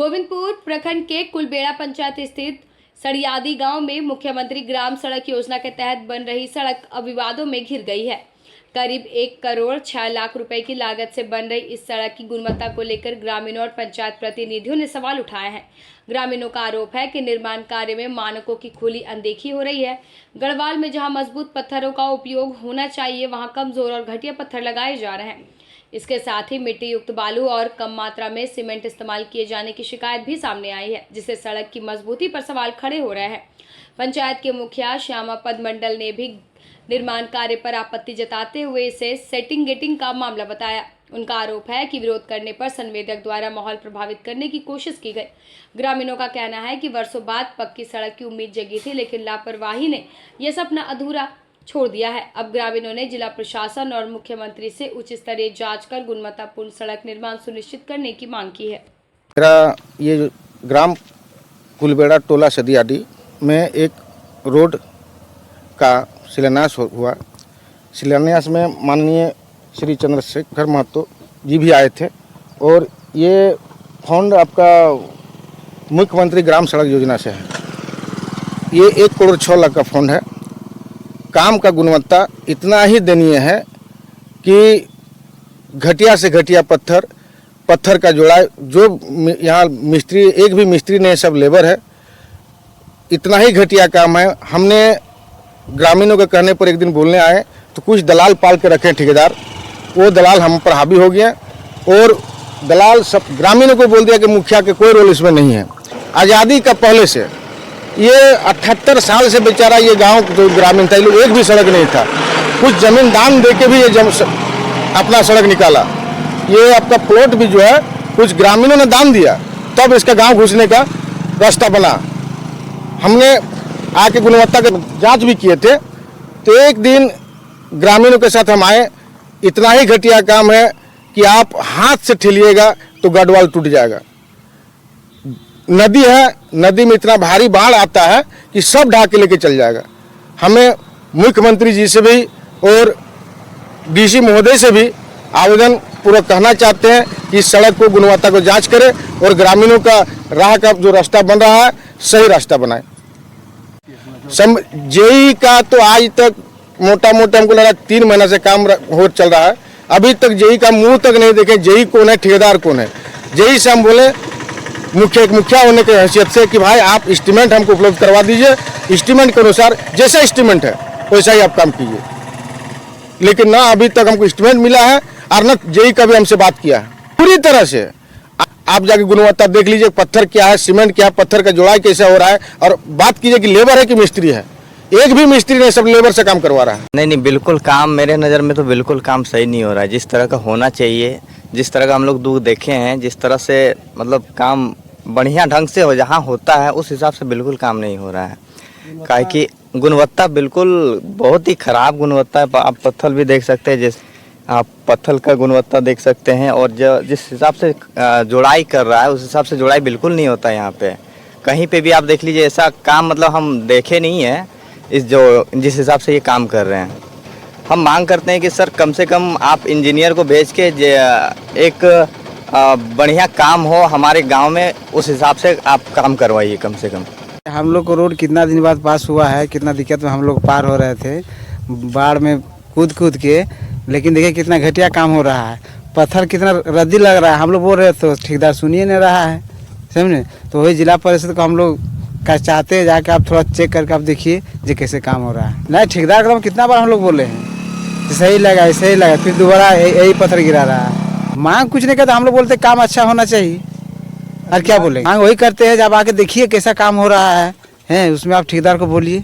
गोविंदपुर प्रखंड के कुलबेड़ा पंचायत स्थित सड़ियादी गांव में मुख्यमंत्री ग्राम सड़क योजना के तहत बन रही सड़क अब विवादों में घिर गई है। करीब 1 करोड़ 6 लाख रुपए की लागत से बन रही इस सड़क की गुणवत्ता को लेकर ग्रामीणों और पंचायत प्रतिनिधियों ने सवाल उठाए हैं। ग्रामीणों का आरोप है कि निर्माण कार्य में मानकों की खुली अनदेखी हो रही है। गढ़वाल में जहां मजबूत पत्थरों का उपयोग होना चाहिए, वहां कमजोर और घटिया पत्थर लगाए जा रहे हैं। इसके साथ ही मिट्टी युक्त बालू और कम मात्रा में सीमेंट इस्तेमाल किए जाने की शिकायत भी सामने आई है, जिससे सड़क की मजबूती पर सवाल खड़े हो रहे हैं। पंचायत के मुखिया श्यामापद मंडल ने भी निर्माण कार्य पर आपत्ति जताते हुए इसे सेटिंग गेटिंग का मामला बताया। उनका आरोप है कि विरोध करने पर संवेदक द्वारा माहौल प्रभावित करने की कोशिश की गई। ग्रामीणों का कहना है कि वर्षों बाद पक्की सड़क की उम्मीद जगी थी, लेकिन लापरवाही ने यह सपना अधूरा छोड़ दिया है। अब ग्रामीणों ने जिला प्रशासन और मुख्यमंत्री से उच्च स्तरीय जांच कर गुणवत्तापूर्ण सड़क निर्माण सुनिश्चित करने की मांग की है। मेरा ये ग्राम कुलबेड़ा टोला सदियाडी में एक रोड का शिलान्यास हुआ। शिलान्यास में माननीय श्री चंद्रशेखर महतो जी भी आए थे और ये फंड आपका मुख्यमंत्री ग्राम सड़क योजना से है। ये 1 करोड़ 6 लाख का फंड है। काम का गुणवत्ता इतना ही दयनीय है कि घटिया से घटिया पत्थर का जोड़ा, जो यहाँ मिस्त्री एक भी मिस्त्री नहीं, सब लेबर है। इतना ही घटिया काम है। हमने ग्रामीणों के कहने पर एक दिन बोलने आए तो कुछ दलाल पाल के रखे ठेकेदार, वो दलाल हम पर हावी हो गया और दलाल सब ग्रामीणों को बोल दिया कि मुखिया के कोई रोल इसमें नहीं है। आज़ादी का पहले से ये 78 साल से बेचारा ये गांव जो ग्रामीण था, एक भी सड़क नहीं था। कुछ जमीन दान दे के भी ये अपना सड़क निकाला। ये आपका प्लॉट भी जो है कुछ ग्रामीणों ने दान दिया, तब इसका गांव घुसने का रास्ता बना। हमने आके गुणवत्ता का जांच भी किए थे, तो एक दिन ग्रामीणों के साथ हम आए। इतना ही घटिया काम है कि आप हाथ से ठेलिएगा तो गढ़वाल टूट जाएगा। नदी है, नदी में इतना भारी बाढ़ आता है कि सब ढहा के लेके चल जाएगा। हमें मुख्यमंत्री जी से भी और डीसी महोदय से भी आवेदन पूर्वक कहना चाहते हैं कि इस सड़क को गुणवत्ता को जांच करें और ग्रामीणों का राह का जो रास्ता बन रहा है सही रास्ता बनाए। जेई का तो आज तक मोटा हमको लगा 3 महीना से काम हो चल रहा है। अभी तक जेई का मुंह तक नहीं देखे, जेई कौन है, ठेकेदार कौन है। जेई से हम बोले मुखिया होने की हैसियत से कि भाई आप एस्टीमेट हमको उपलब्ध करवा दीजिए, एस्टीमेट के अनुसार जैसा एस्टीमेट है वैसा ही आप काम कीजिए। लेकिन ना अभी तक हमको एस्टीमेट मिला है और न जेई का भी हमसे बात किया है पूरी तरह से। आप जाके गुणवत्ता देख लीजिए, पत्थर क्या है, सीमेंट क्या है, पत्थर का जोड़ाई कैसे हो रहा है, और बात कीजिए कि लेबर है कि मिस्त्री है। एक भी मिस्त्री नहीं, सब लेबर से काम करवा रहा है। नहीं, बिल्कुल काम मेरे नज़र में तो बिल्कुल काम सही नहीं हो रहा है। जिस तरह का होना चाहिए, जिस तरह का हम लोग दूर देखे हैं, जिस तरह से मतलब काम बढ़िया ढंग से जहाँ होता है उस हिसाब से बिल्कुल काम नहीं हो रहा है। काहे कि गुणवत्ता बिल्कुल बहुत ही खराब गुणवत्ता है। आप पत्थर भी देख सकते हैं, जिस आप पत्थर का गुणवत्ता देख सकते हैं, और जिस हिसाब से जोड़ाई कर रहा है उस हिसाब से जोड़ाई बिल्कुल नहीं होता है यहाँ पे। कहीं पे भी आप देख लीजिए, ऐसा काम मतलब हम देखे नहीं है जिस हिसाब से ये काम कर रहे हैं। हम मांग करते हैं कि सर कम से कम आप इंजीनियर को भेज के एक बढ़िया काम हो हमारे गांव में, उस हिसाब से आप काम करवाइए कम से कम। हम लोग को रोड कितना दिन बाद पास हुआ है, कितना दिक्कत में हम लोग पार हो रहे थे बाढ़ में कूद के, लेकिन देखिए कितना घटिया काम हो रहा है। पत्थर कितना रद्दी लग रहा है। हम लोग बोल रहे तो ठेकेदार सुनिए नहीं रहा है, समझे। तो वही जिला परिषद को हम लोग का चाहते हैं जाके आप थोड़ा चेक करके आप देखिए जो कैसे काम हो रहा है। नहीं, ठेकेदार को कितना बार हम लोग बोले हैं सही लगा, फिर दोबारा यही पत्थर गिरा रहा है। मांग कुछ नहीं करता, हम लोग बोलते काम अच्छा होना चाहिए, और क्या बोलेंगे। मांग वही करते हैं, जब आके देखिए कैसा काम हो रहा है, उसमें आप ठेकेदार को बोलिए।